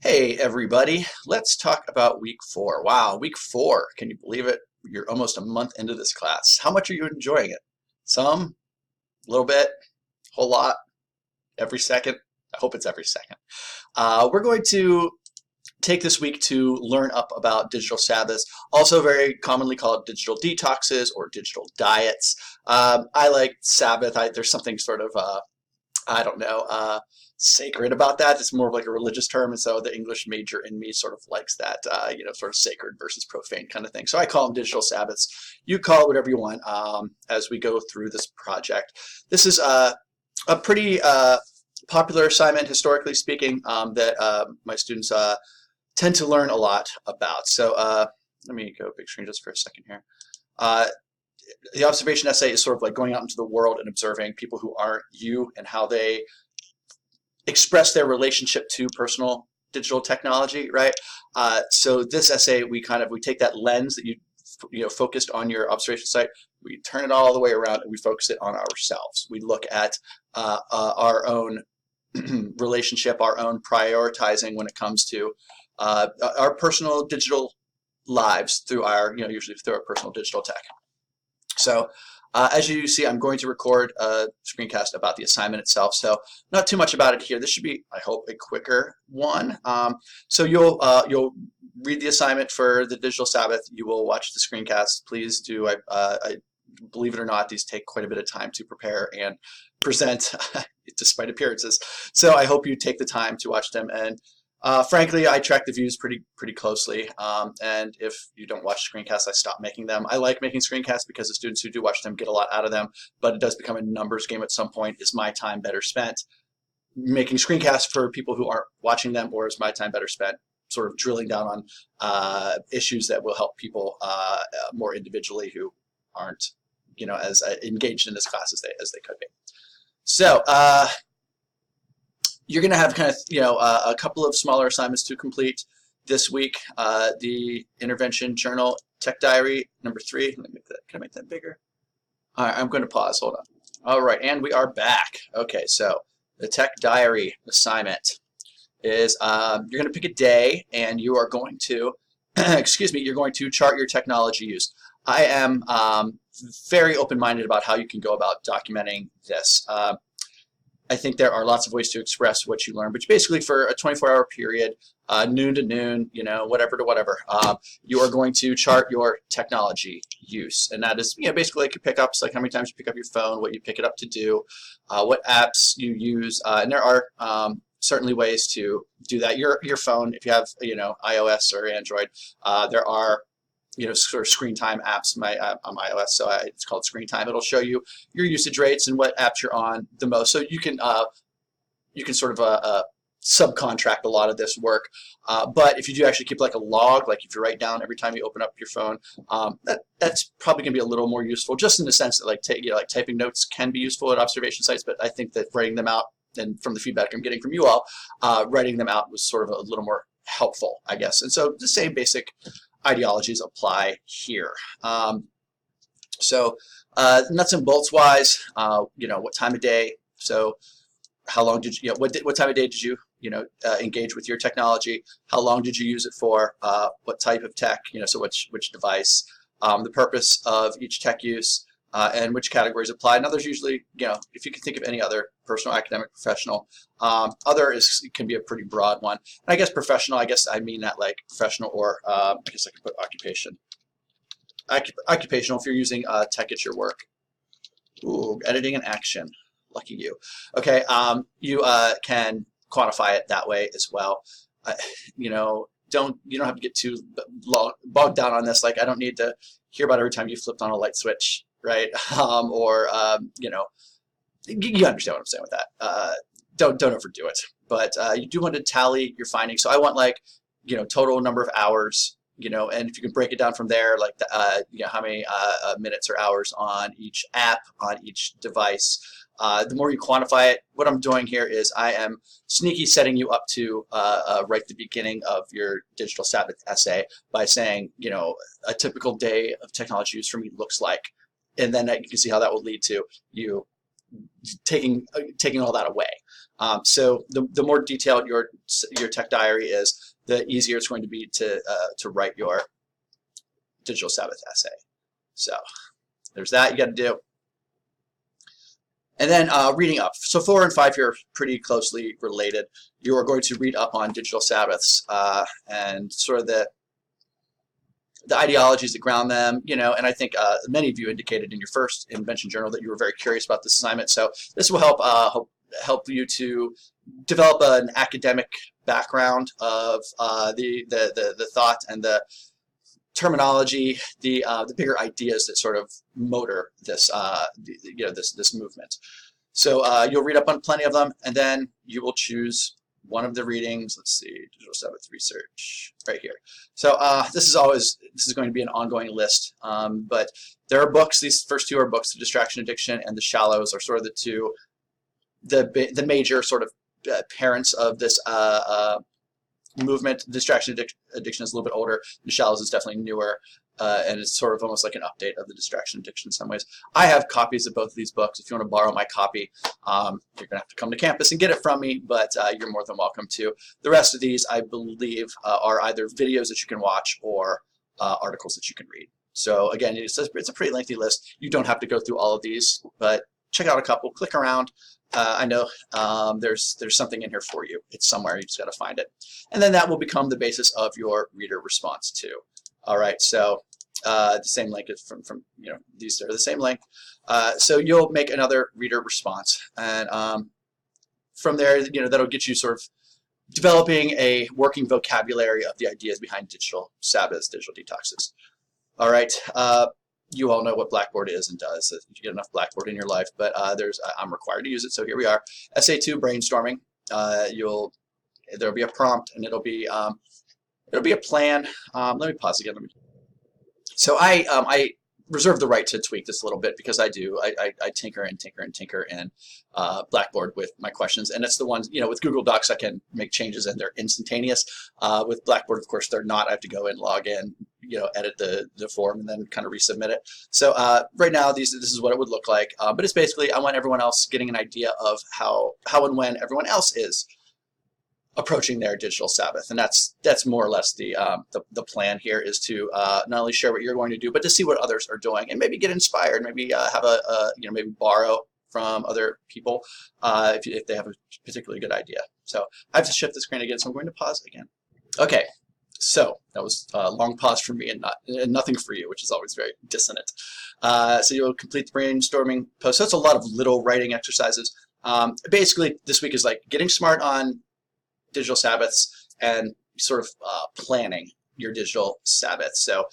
Hey everybody, let's talk about week 4. Wow, week 4. Can you believe it? You're almost a month into this class. How much are you enjoying it? Some, a little bit, whole lot, every second. I hope it's every second. We're going to take this week to learn up about digital Sabbaths, also very commonly called digital detoxes or digital diets. I like Sabbath. There's something sort of I don't know, sacred about that. It's more of like a religious term, and so the English major in me sort of likes that, sort of sacred versus profane kind of thing. So I call them digital Sabbaths. You call it whatever you want as we go through this project. This is a pretty popular assignment, historically speaking, that my students tend to learn a lot about. So let me go big screen just for a second here. The observation essay is sort of like going out into the world and observing people who aren't you and how they express their relationship to personal digital technology, right? So this essay, we take that lens that you focused on your observation site, we turn it all the way around and we focus it on ourselves. We look at our own relationship, our own prioritizing when it comes to our personal digital lives through usually through our personal digital tech. So as you see, I'm going to record a screencast about the assignment itself, so not too much about it here. This should be, I hope, a quicker one. So you'll read the assignment for the Digital Sabbath. You will watch the screencast. Please do. I believe it or not, these take quite a bit of time to prepare and present, despite appearances. So I hope you take the time to watch them. And frankly, I track the views pretty closely, and if you don't watch screencasts, I stop making them. I like making screencasts because the students who do watch them get a lot out of them, but it does become a numbers game at some point. Is my time better spent making screencasts for people who aren't watching them, or is my time better spent sort of drilling down on issues that will help people more individually who aren't as engaged in this class as they could be? So you're going to have kind of, a couple of smaller assignments to complete this week. The intervention journal tech diary number 3. Let me make that, can I make that bigger? All right, I'm going to pause. Hold on. All right, and we are back. Okay, so the tech diary assignment is you're going to pick a day and you are going to, excuse me, you're going to chart your technology use. I am very open-minded about how you can go about documenting this. I think there are lots of ways to express what you learn, but basically for a 24-hour period, noon to noon, whatever to whatever, you are going to chart your technology use. And that is, basically like your pickups, like how many times you pick up your phone, what you pick it up to do, what apps you use. And there are certainly ways to do that. Your phone, if you have, iOS or Android, there are sort of screen time apps on iOS, so it's called Screen Time. It'll show you your usage rates and what apps you're on the most. So you can sort of subcontract a lot of this work. But if you do actually keep like a log, like if you write down every time you open up your phone, that's probably going to be a little more useful, just in the sense that like typing notes can be useful at observation sites. But I think that writing them out, and from the feedback I'm getting from you all, writing them out was sort of a little more helpful, I guess. And so the same basic ideologies apply here. So nuts and bolts wise, what time of day? So how long did you, what time of day did you, engage with your technology? How long did you use it for? What type of tech? So which device? The purpose of each tech use, and which categories apply. And others usually, if you can think of any other, personal, academic, professional. Other can be a pretty broad one. And I guess professional, I mean that like professional, or I guess I could put occupation. Occupational if you're using tech at your work. Ooh, editing and action. Lucky you. Okay, you can quantify it that way as well. You don't have to get too bogged down on this. Like, I don't need to hear about every time you flipped on a light switch, right? You understand what I'm saying with that. Don't overdo it. But you do want to tally your findings. So I want like, total number of hours, and if you can break it down from there, like how many minutes or hours on each app, on each device. The more you quantify it, what I'm doing here is I am sneaky setting you up to right at the beginning of your digital Sabbath essay by saying, a typical day of technology use for me looks like. And then you can see how that will lead to you taking all that away. So the more detailed your tech diary is, the easier it's going to be to write your digital Sabbath essay. So there's that you got to do. And then reading up. So 4 and 5 here are pretty closely related. You are going to read up on digital Sabbaths and sort of the ideologies that ground them, and I think many of you indicated in your first invention journal that you were very curious about this assignment. So this will help you to develop an academic background of the thought and the terminology, the bigger ideas that sort of motor this this movement. So you'll read up on plenty of them, and then you will choose one of the readings. Let's see, digital Sabbath research right here. So this is going to be an ongoing list, but there are books. These first two are books. The Distraction Addiction and The Shallows are sort of the major sort of parents of this movement. Distraction Addiction is a little bit older. The Shallows is definitely newer. And it's sort of almost like an update of the Distraction Addiction in some ways. I have copies of both of these books. If you want to borrow my copy, you're going to have to come to campus and get it from me, but you're more than welcome to. The rest of these, I believe, are either videos that you can watch or articles that you can read. So again, it's a pretty lengthy list. You don't have to go through all of these, but check out a couple, click around. I know there's something in here for you. It's somewhere. You just got to find it. And then that will become the basis of your reader response too. All right, so the same link is from these are the same link. So you'll make another reader response, and from there, that'll get you sort of developing a working vocabulary of the ideas behind digital Sabbaths, digital detoxes. All right, you all know what Blackboard is and does. You get enough Blackboard in your life, but I'm required to use it. So here we are, Essay 2 brainstorming. There'll be a prompt, and it'll be a plan. Let me pause again. So I reserve the right to tweak this a little bit because I do. I tinker and tinker and tinker in Blackboard with my questions, and it's the ones, with Google Docs I can make changes and they're instantaneous. With Blackboard, of course, they're not. I have to go in, log in, edit the form, and then kind of resubmit it. So right now, this is what it would look like. But it's basically, I want everyone else getting an idea of how and when everyone else is approaching their digital Sabbath, and that's more or less the plan here, is to not only share what you're going to do, but to see what others are doing, and maybe get inspired, maybe have maybe borrow from other people if they have a particularly good idea. So I have to shift the screen again, so I'm going to pause again. Okay, so that was a long pause for me and nothing for you, which is always very dissonant. So you'll complete the brainstorming post. So that's a lot of little writing exercises. Basically, this week is like getting smart on digital Sabbaths and sort of planning your digital Sabbath. So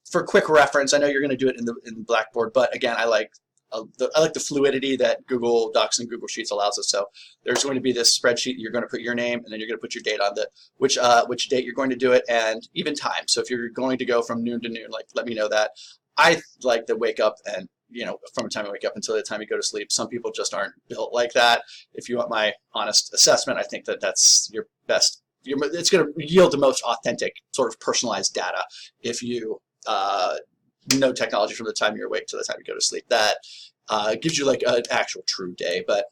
for quick reference, I know you're going to do it in Blackboard, but again, I like the fluidity that Google Docs and Google Sheets allows us. So there's going to be this spreadsheet. You're going to put your name, and then you're going to put your date on which date you're going to do it, and even time. So if you're going to go from noon to noon, let me know that. I like to wake up and from the time you wake up until the time you go to sleep. Some people just aren't built like that. If you want my honest assessment, I think that's your best. It's going to yield the most authentic, sort of personalized data if you know technology from the time you're awake to the time you go to sleep. That gives you like an actual true day, but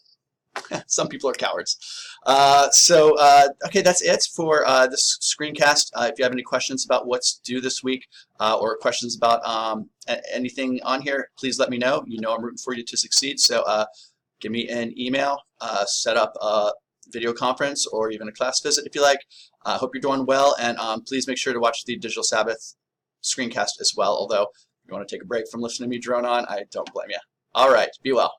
some people are cowards. Okay, that's it for this screencast. If you have any questions about what's due this week or questions about anything on here, please let me know. I'm rooting for you to succeed. So give me an email, set up a video conference, or even a class visit if you like. I hope you're doing well, and please make sure to watch the Digital Sabbath screencast as well. Although if you want to take a break from listening to me drone on, I don't blame you. All right, be well.